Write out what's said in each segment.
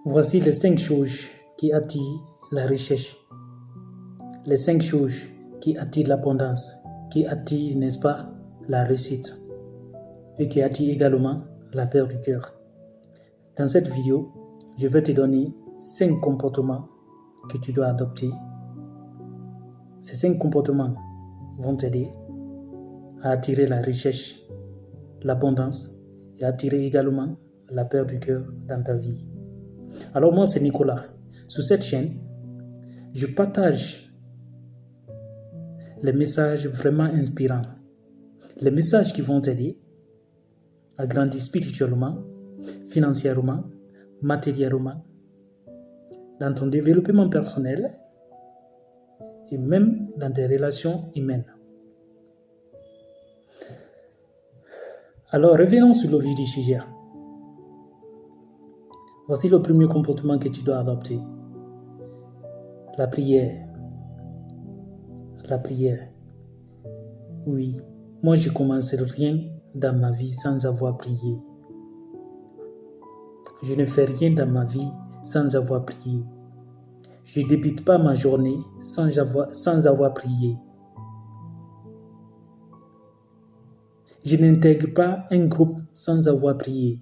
Voici les 5 choses qui attirent la richesse. Les 5 choses qui attirent l'abondance, qui attirent, n'est-ce pas, la réussite et qui attirent également la paix du cœur. Dans cette vidéo, je vais te donner 5 comportements que tu dois adopter. Ces 5 comportements vont t'aider à attirer la richesse, l'abondance et attirer également la paix du cœur dans ta vie. Alors moi, c'est Nicolas. Sur cette chaîne, je partage les messages vraiment inspirants, les messages qui vont t'aider à grandir spirituellement, financièrement, matériellement, dans ton développement personnel et même dans tes relations humaines. Alors, revenons sur le vif du sujet. Voici le premier comportement que tu dois adopter. La prière. La prière. Oui, moi je commence rien dans ma vie sans avoir prié. Je ne fais rien dans ma vie sans avoir prié. Je ne débute pas ma journée sans avoir prié. Je n'intègre pas un groupe sans avoir prié.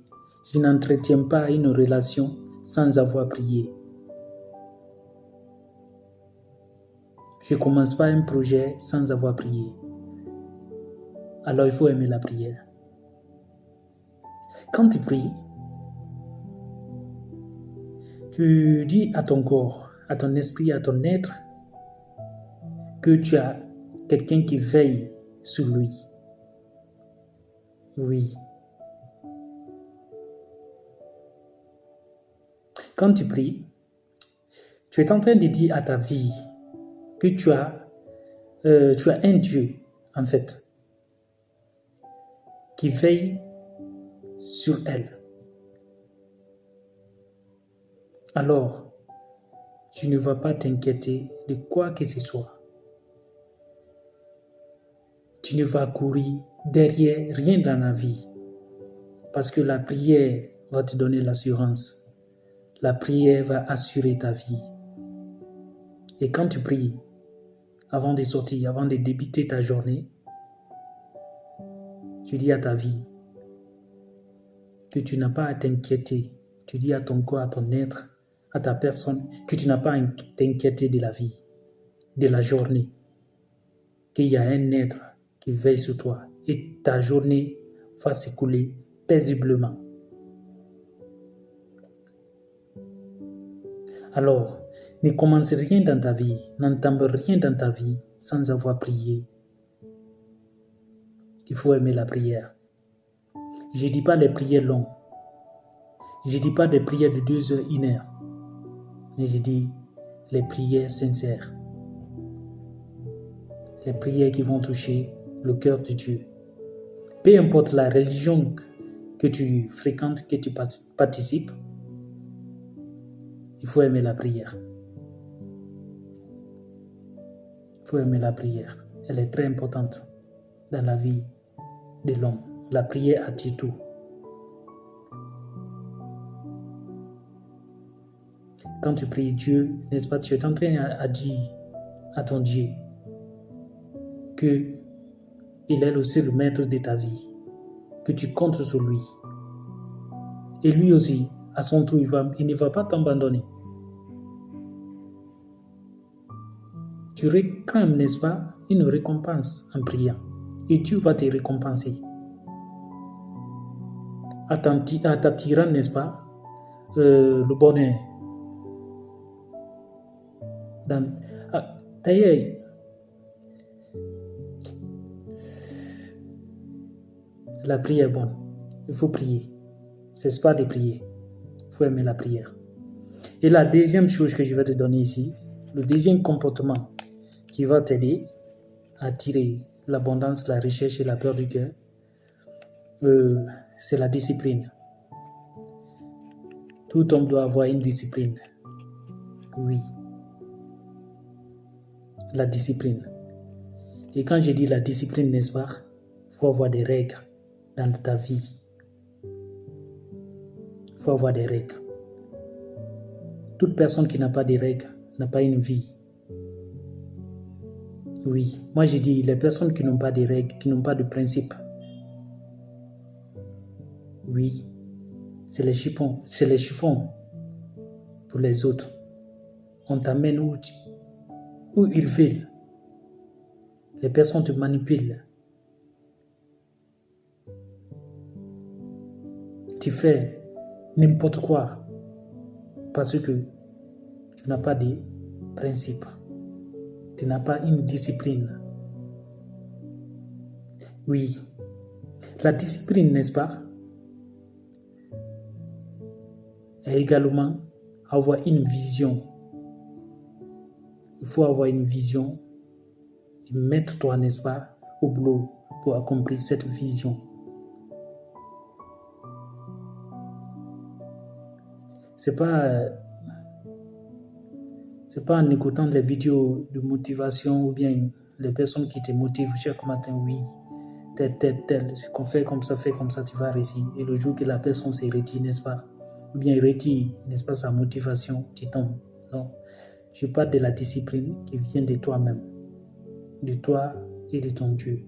Je n'entretiens pas une relation sans avoir prié. Je ne commence pas un projet sans avoir prié. Alors il faut aimer la prière. Quand tu pries, tu dis à ton corps, à ton esprit, à ton être, que tu as quelqu'un qui veille sur lui. Oui. Quand tu pries, tu es en train de dire à ta vie que tu as un Dieu, en fait, qui veille sur elle. Alors, tu ne vas pas t'inquiéter de quoi que ce soit. Tu ne vas courir derrière rien dans la vie, parce que la prière va te donner l'assurance. La prière va assurer ta vie. Et quand tu pries, avant de sortir, avant de débuter ta journée, tu dis à ta vie que tu n'as pas à t'inquiéter. Tu dis à ton corps, à ton être, à ta personne, que tu n'as pas à t'inquiéter de la vie, de la journée. Qu'il y a un être qui veille sur toi et ta journée va s'écouler paisiblement. Alors, ne commence rien dans ta vie, n'entame rien dans ta vie sans avoir prié. Il faut aimer la prière. Je ne dis pas les prières longues. Je ne dis pas des prières de 2 heures, 1 heure. Mais je dis les prières sincères. Les prières qui vont toucher le cœur de Dieu. Peu importe la religion que tu fréquentes, que tu participes, il faut aimer la prière. Il faut aimer la prière. Elle est très importante dans la vie de l'homme. La prière attire tout. Quand tu pries Dieu, n'est-ce pas, tu es en train à dire à ton Dieu qu'il est le seul maître de ta vie, que tu comptes sur lui. Et lui aussi, à son tour, il ne va pas t'abandonner. Tu réclames, n'est-ce pas, une récompense en priant. Et Dieu va te récompenser. À t'attirant, n'est-ce pas, le bonheur. D'ailleurs, la prière est bonne. Il faut prier. C'est pas de prier. Il faut aimer la prière. Et la deuxième chose que je vais te donner ici, le deuxième comportement qui va t'aider à attirer l'abondance, la richesse et la paix du cœur, c'est la discipline. Tout homme doit avoir une discipline. Oui. La discipline. Et quand je dis la discipline, n'est-ce pas, il faut avoir des règles dans ta vie. Il faut avoir des règles. Toute personne qui n'a pas de règles n'a pas une vie. Oui, moi je dis les personnes qui n'ont pas de règles, qui n'ont pas de principes. Oui, c'est les chiffons pour les autres. On t'amène où ils veulent. Les personnes te manipulent. Tu fais n'importe quoi parce que tu n'as pas de principe. Tu n'as pas une discipline. Oui, la discipline, n'est-ce pas, est également avoir une vision. Il faut avoir une vision et mettre toi, n'est-ce pas, au boulot pour accomplir cette vision. C'est pas en écoutant les vidéos de motivation ou bien les personnes qui te motivent chaque matin, oui, tel, qu'on fait comme ça, tu vas réussir. Et le jour que la personne se retire, n'est-ce pas, ou bien retire, n'est-ce pas, sa motivation, tu tombes. Non, je parle de la discipline qui vient de toi-même, de toi et de ton Dieu.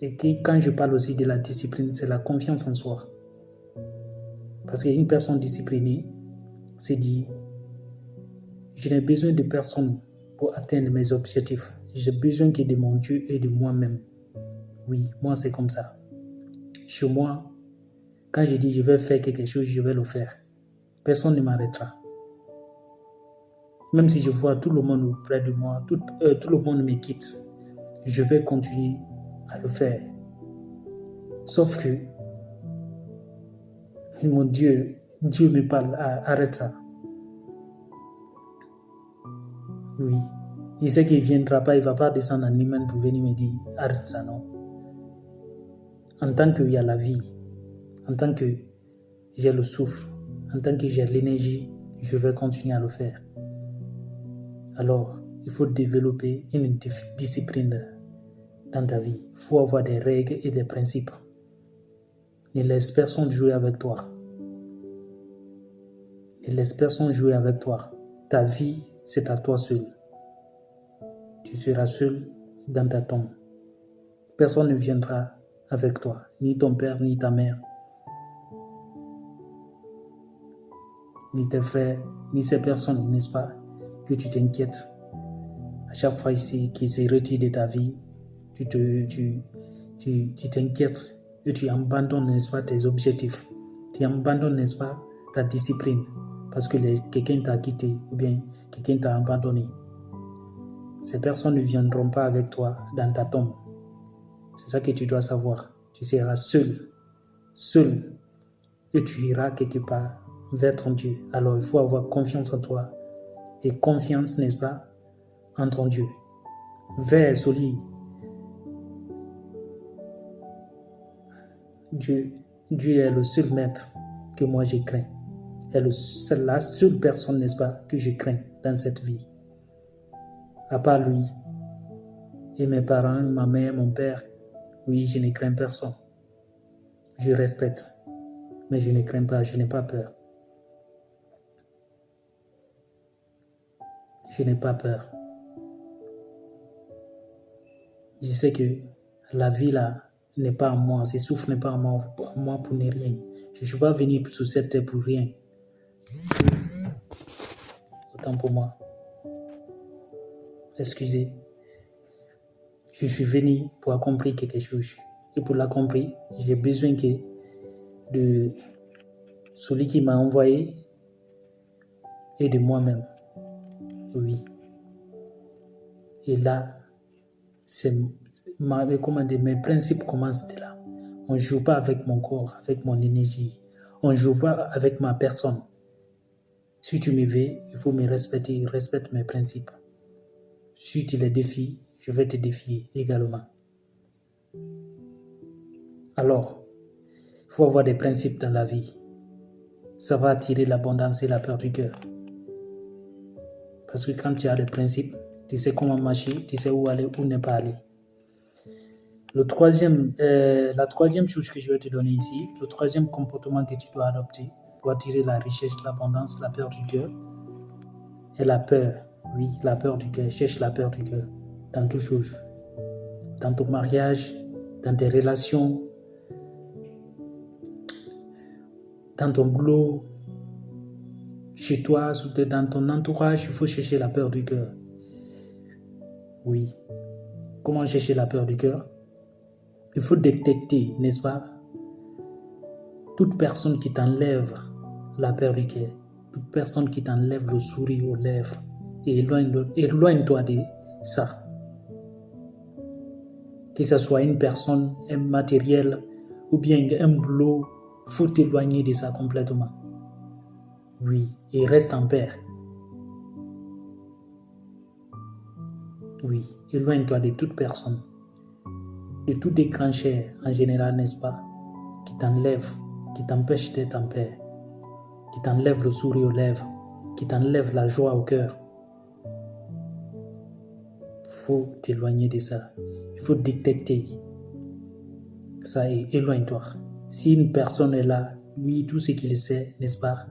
Et quand je parle aussi de la discipline, c'est la confiance en soi. Parce qu'une personne disciplinée s'est dit, je n'ai besoin de personne pour atteindre mes objectifs. J'ai besoin que de mon Dieu et de moi-même. Oui, moi c'est comme ça. Chez moi, quand je dis je vais faire quelque chose, je vais le faire. Personne ne m'arrêtera. Même si je vois tout le monde près de moi, tout le monde me quitte, je vais continuer à le faire. Sauf que, mon Dieu me parle, arrête ça. Oui, il sait qu'il ne viendra pas, il ne va pas descendre en humain pour venir me dire, arrête ça, non. En tant qu'il y a la vie, en tant que j'ai le souffle, en tant que j'ai l'énergie, je vais continuer à le faire. Alors, il faut développer une discipline dans ta vie. Il faut avoir des règles et des principes. Ne laisse personne jouer avec toi. Ne laisse personne jouer avec toi. Ta vie, c'est à toi seul. Tu seras seul dans ta tombe. Personne ne viendra avec toi, ni ton père, ni ta mère, ni tes frères, ni ces personnes, n'est-ce pas, que tu t'inquiètes. À chaque fois qu'ils se retirent de ta vie, tu t'inquiètes et tu abandonnes, n'est-ce pas, tes objectifs. Tu abandonnes, n'est-ce pas, ta discipline parce que quelqu'un t'a quitté ou bien quelqu'un t'a abandonné. Ces personnes ne viendront pas avec toi dans ta tombe. C'est ça que tu dois savoir. Tu seras seul et tu iras quelque part vers ton Dieu. Alors il faut avoir confiance en toi et confiance, n'est-ce pas, en ton Dieu. Vers solide. Dieu est le seul maître que moi je crains. C'est la seule personne, n'est-ce pas, que je crains dans cette vie. À part lui et mes parents, ma mère, mon père, oui, je ne crains personne. Je respecte, mais je ne crains pas, je n'ai pas peur. Je n'ai pas peur. Je sais que la vie là n'est pas à moi, ce souffle n'est pas à moi pour ne rien. Je ne suis pas venu sur cette terre pour rien. Autant pour moi. Excusez. Je suis venu pour accomplir quelque chose. Et pour l'accomplir, j'ai besoin de celui qui m'a envoyé et de moi-même. Oui. Et là, mes principes commencent de là. On ne joue pas avec mon corps, avec mon énergie. On ne joue pas avec ma personne. Si tu me veux, il faut me respecter, respecte mes principes. Si tu les défies, je vais te défier également. Alors, il faut avoir des principes dans la vie. Ça va attirer l'abondance et la peur du cœur. Parce que quand tu as des principes, tu sais comment marcher, tu sais où aller, où ne pas aller. La troisième chose que je vais te donner ici, le troisième comportement que tu dois adopter pour attirer la richesse, l'abondance, la peur du cœur. Et la peur, oui, la peur du cœur. Cherche la peur du cœur dans toutes choses. Dans ton mariage, dans tes relations, dans ton boulot, chez toi, dans ton entourage, il faut chercher la peur du cœur. Oui. Comment chercher la peur du cœur? Il faut détecter, n'est-ce pas, toute personne qui t'enlève la peur du cœur, toute personne qui t'enlève le sourire aux lèvres, et éloigne-toi de ça. Que ce soit une personne, un matériel ou bien un boulot, il faut t'éloigner de ça complètement. Oui, et reste en paix. Oui, éloigne-toi de toute personne, de tout déclencheur en général, n'est-ce pas, qui t'enlève, qui t'empêche d'être en paix, qui t'enlève le sourire aux lèvres, qui t'enlève la joie au cœur. Il faut t'éloigner de ça. Il faut détecter ça et éloigne-toi. Si une personne est là, lui, tout ce qu'il sait, n'est-ce pas,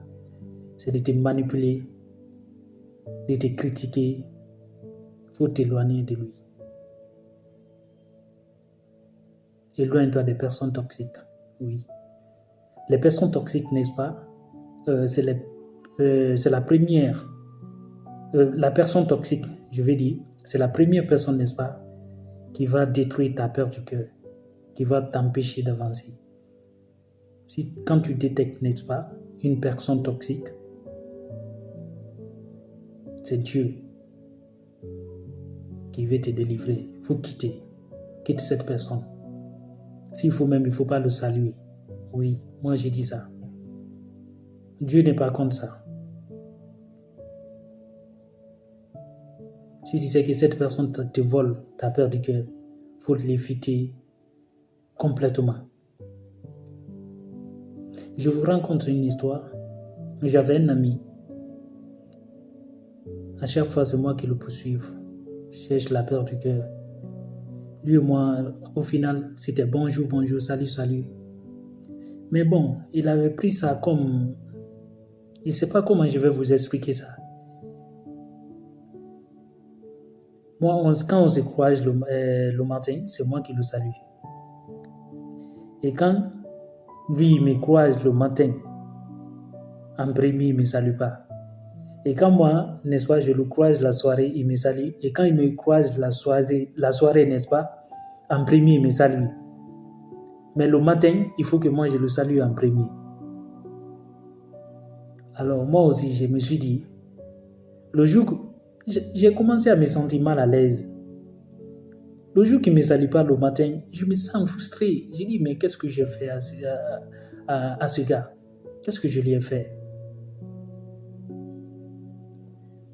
c'est de te manipuler, de te critiquer. Il faut t'éloigner de lui. Éloigne-toi des personnes toxiques. Oui. Les personnes toxiques, n'est-ce pas, c'est la première. La personne toxique, je vais dire, c'est la première personne, n'est-ce pas, qui va détruire ta peur du cœur, qui va t'empêcher d'avancer. Quand tu détectes, n'est-ce pas, une personne toxique, c'est Dieu qui veut te délivrer. Il faut quitter. Quitte cette personne. S'il faut même, il ne faut pas le saluer. Oui, moi j'ai dit ça. Dieu n'est pas contre ça. Si tu sais que cette personne te vole ta peur du cœur, il faut l'éviter complètement. Je vous raconte une histoire. J'avais un ami. À chaque fois, c'est moi qui le poursuive. Je cherche la peur du cœur. Lui et moi, au final, c'était bonjour, bonjour, salut, salut. Mais bon, il avait pris ça comme... Je ne sais pas comment je vais vous expliquer ça. Moi, quand on se croise le matin, c'est moi qui le salue. Et quand lui, il me croise le matin, en premier, il ne me salue pas. Et quand moi, n'est-ce pas, je le croise la soirée, il me salue. Et quand il me croise la soirée, n'est-ce pas, en premier, il me salue. Mais le matin, il faut que moi, je le salue en premier. Alors, moi aussi, je me suis dit, le jour que j'ai commencé à me sentir mal à l'aise. Le jour qu'il ne me salue pas le matin, je me sens frustré. J'ai dit, mais qu'est-ce que j'ai fait à ce gars? Qu'est-ce que je lui ai fait?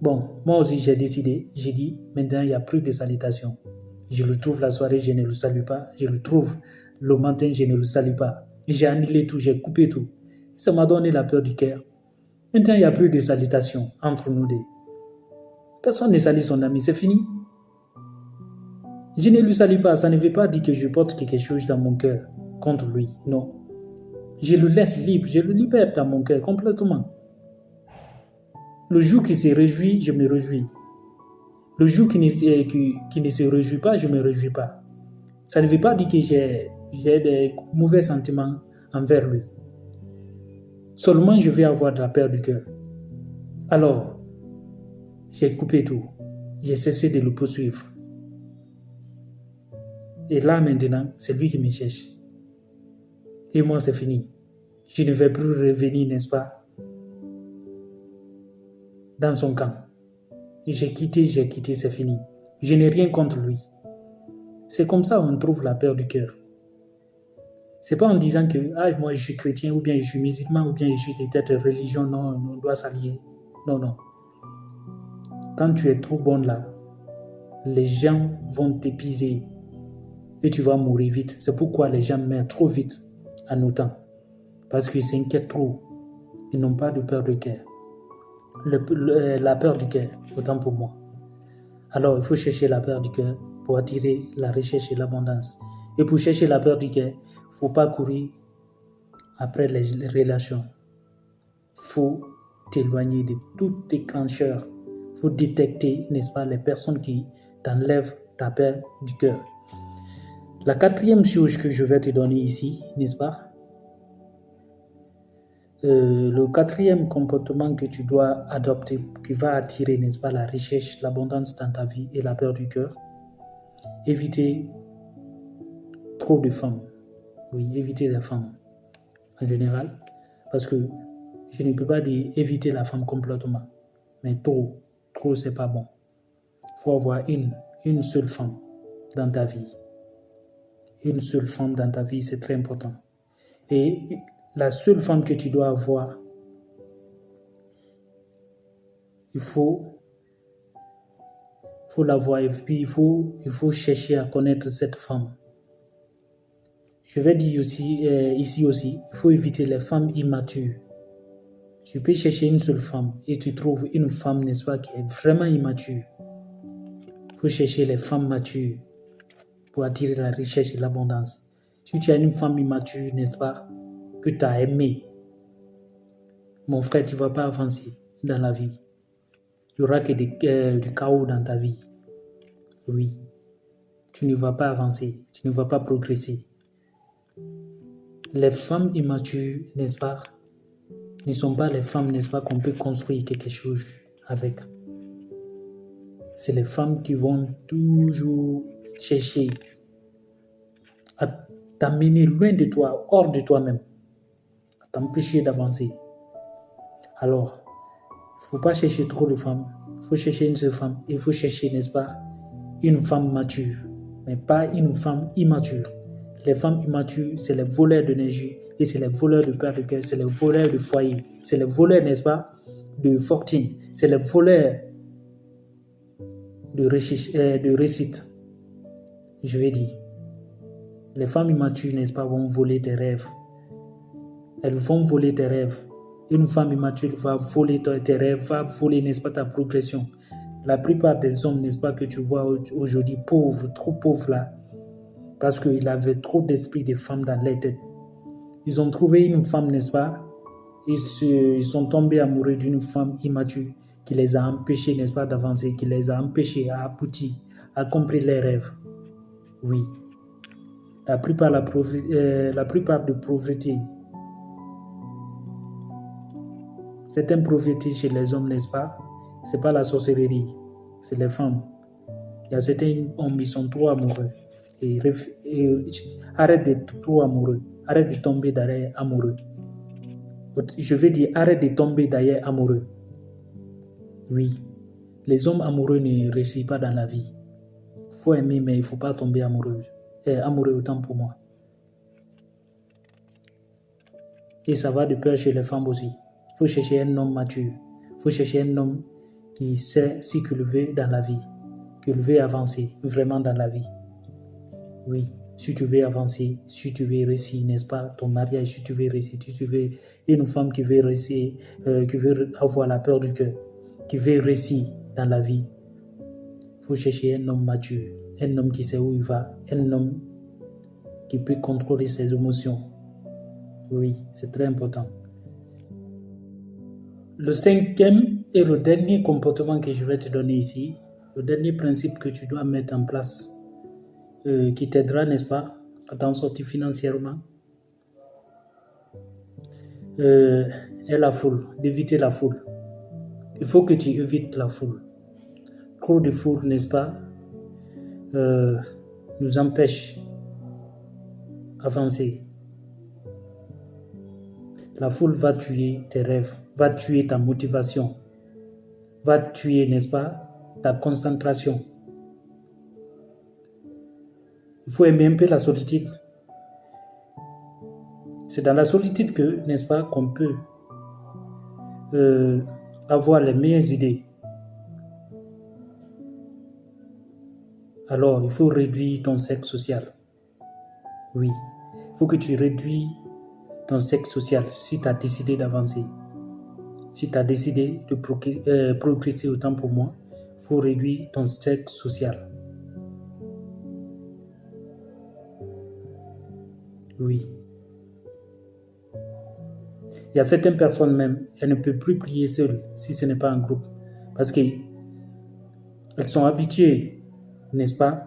Bon, moi aussi, j'ai décidé. J'ai dit, maintenant, il n'y a plus de salutation. Je le trouve la soirée, je ne le salue pas. Je le trouve le matin, je ne le salue pas. J'ai annulé tout, j'ai coupé tout. Ça m'a donné la peur du cœur. Maintenant, il n'y a plus de salutation entre nous deux. Personne ne salue son ami, c'est fini. Je ne le salue pas, ça ne veut pas dire que je porte quelque chose dans mon cœur contre lui, non. Je le laisse libre, je le libère dans mon cœur complètement. Le jour qu'il se réjouit, je me réjouis. Le jour qui ne se réjouit pas, je ne me réjouis pas. Ça ne veut pas dire que j'ai des mauvais sentiments envers lui. Seulement, je vais avoir de la peur du cœur. Alors, j'ai coupé tout. J'ai cessé de le poursuivre. Et là, maintenant, c'est lui qui me cherche. Et moi, c'est fini. Je ne vais plus revenir, n'est-ce pas, dans son camp. J'ai quitté, c'est fini. Je n'ai rien contre lui. C'est comme ça qu'on trouve la peur du cœur. C'est pas en disant que moi je suis chrétien, ou bien je suis musulman, ou bien je suis de telle religion, non, on doit s'allier. Non, non. Quand tu es trop bon là, les gens vont t'épuiser et tu vas mourir vite. C'est pourquoi les gens meurent trop vite en autant. Parce qu'ils s'inquiètent trop. Ils n'ont pas de peur du cœur. La peur du cœur, autant pour moi. Alors, il faut chercher la peur du cœur pour attirer la richesse et l'abondance. Et pour chercher la peur du cœur, il ne faut pas courir après les relations. faut t'éloigner de tout déclencheur. Il faut détecter, n'est-ce pas, les personnes qui t'enlèvent ta paix du cœur. La quatrième chose que je vais te donner ici, n'est-ce pas, le quatrième comportement que tu dois adopter, qui va attirer, n'est-ce pas, la richesse, l'abondance dans ta vie et la paix du cœur, éviter trop de femmes. Oui, éviter les femmes en général, parce que je ne peux pas dire éviter la femme complètement, mais trop c'est pas bon. Il faut avoir une seule femme dans ta vie. Une seule femme dans ta vie, c'est très important. Et la seule femme que tu dois avoir, il faut l'avoir et puis il faut chercher à connaître cette femme. Je vais dire aussi, ici aussi, il faut éviter les femmes immatures. Tu peux chercher une seule femme et tu trouves une femme, n'est-ce pas, qui est vraiment immature. Il faut chercher les femmes matures pour attirer la richesse et l'abondance. Si tu as une femme immature, n'est-ce pas, que tu as aimée, mon frère, tu ne vas pas avancer dans la vie. Il n'y aura que du chaos dans ta vie. Oui, tu ne vas pas avancer, tu ne vas pas progresser. Les femmes immatures, n'est-ce pas, ne sont pas les femmes, n'est-ce pas, qu'on peut construire quelque chose avec. C'est les femmes qui vont toujours chercher à t'amener loin de toi, hors de toi-même, à t'empêcher d'avancer. Alors, il ne faut pas chercher trop de femmes, il faut chercher une seule femme, il faut chercher, n'est-ce pas, une femme mature, mais pas une femme immature. Les femmes immatures, c'est les voleurs d'énergie et c'est les voleurs de paix de cœur, c'est les voleurs de foyer, c'est les voleurs, n'est-ce pas, de fortune, c'est les voleurs de réussite. Je vais dire, les femmes immatures, n'est-ce pas, vont voler tes rêves. Elles vont voler tes rêves. Une femme immature va voler tes rêves, va voler, n'est-ce pas, ta progression. La plupart des hommes, n'est-ce pas, que tu vois aujourd'hui pauvres, trop pauvres là, parce qu'ils avaient trop d'esprit de femmes dans leur tête. Ils ont trouvé une femme, n'est-ce pas? Ils sont tombés amoureux d'une femme immature qui les a empêchés, n'est-ce pas, d'avancer, qui les a empêchés à aboutir, à accomplir leurs rêves. Oui. La plupart de pauvreté, certaines pauvretés chez les hommes, n'est-ce pas? C'est pas la sorcellerie, c'est les femmes. Il y a certains hommes, ils sont trop amoureux. Et arrête d'être trop amoureux. Arrête de tomber derrière amoureux. Je veux dire, arrête de tomber derrière amoureux. Oui. Les hommes amoureux ne réussissent pas dans la vie. Il faut aimer, mais il ne faut pas tomber amoureux. Amoureux autant pour moi. Et ça va de pair chez les femmes aussi. Il faut chercher un homme mature. Il faut chercher un homme qui sait s'y cultiver dans la vie. Cultiver, avancer vraiment dans la vie. Oui, si tu veux avancer, si tu veux réussir, n'est-ce pas, ton mariage, si tu veux réussir, si tu veux une femme qui veut réussir, qui veut avoir la peur du cœur, qui veut réussir dans la vie, il faut chercher un homme mature, un homme qui sait où il va, un homme qui peut contrôler ses émotions. Oui, c'est très important. Le cinquième et le dernier comportement que je vais te donner ici, le dernier principe que tu dois mettre en place, qui t'aidera, n'est-ce pas, à t'en sortir financièrement, est la foule, d'éviter la foule. Il faut que tu évites la foule. Trop de foule, n'est-ce pas, nous empêche d'avancer. La foule va tuer tes rêves, va tuer ta motivation, va tuer, n'est-ce pas, ta concentration. Il faut aimer un peu la solitude. C'est dans la solitude que, n'est-ce pas, qu'on peut avoir les meilleures idées. Alors, il faut réduire ton cercle social. Oui, il faut que tu réduis ton cercle social si tu as décidé d'avancer. Si tu as décidé de progresser autant pour moi, il faut réduire ton cercle social. Oui. Il y a certaines personnes même, elles ne peuvent plus prier seules si ce n'est pas un groupe. Parce qu'elles sont habituées, n'est-ce pas,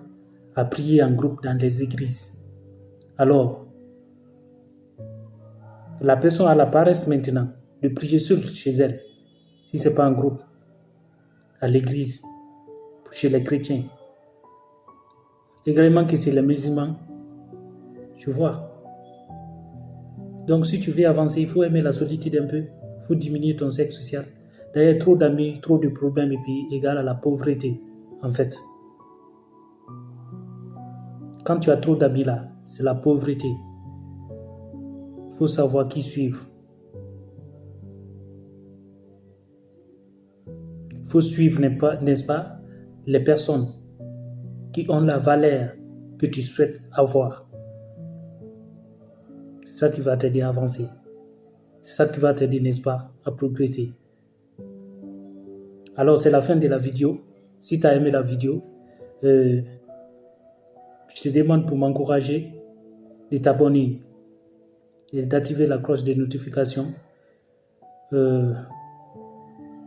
à prier en groupe dans les églises. Alors, la personne a la paresse maintenant de prier seule chez elle, si ce n'est pas un groupe, à l'église, chez les chrétiens. Également que c'est les musulmans, tu vois. Donc si tu veux avancer, il faut aimer la solitude un peu, il faut diminuer ton cercle social. D'ailleurs, trop d'amis, trop de problèmes et puis égal à la pauvreté, en fait. Quand tu as trop d'amis là, c'est la pauvreté. Il faut savoir qui suivre. Il faut suivre, n'est-ce pas, les personnes qui ont la valeur que tu souhaites avoir. C'est ça qui va t'aider à avancer. C'est ça qui va t'aider, n'est-ce pas, à progresser. Alors, c'est la fin de la vidéo. Si tu as aimé la vidéo, je te demande pour m'encourager de t'abonner et d'activer la cloche de notification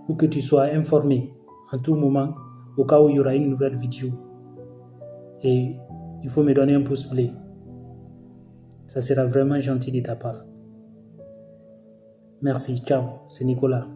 pour que tu sois informé en tout moment au cas où il y aura une nouvelle vidéo. Et il faut me donner un pouce bleu. Ça sera vraiment gentil de ta part. Merci, ciao, c'est Nicolas.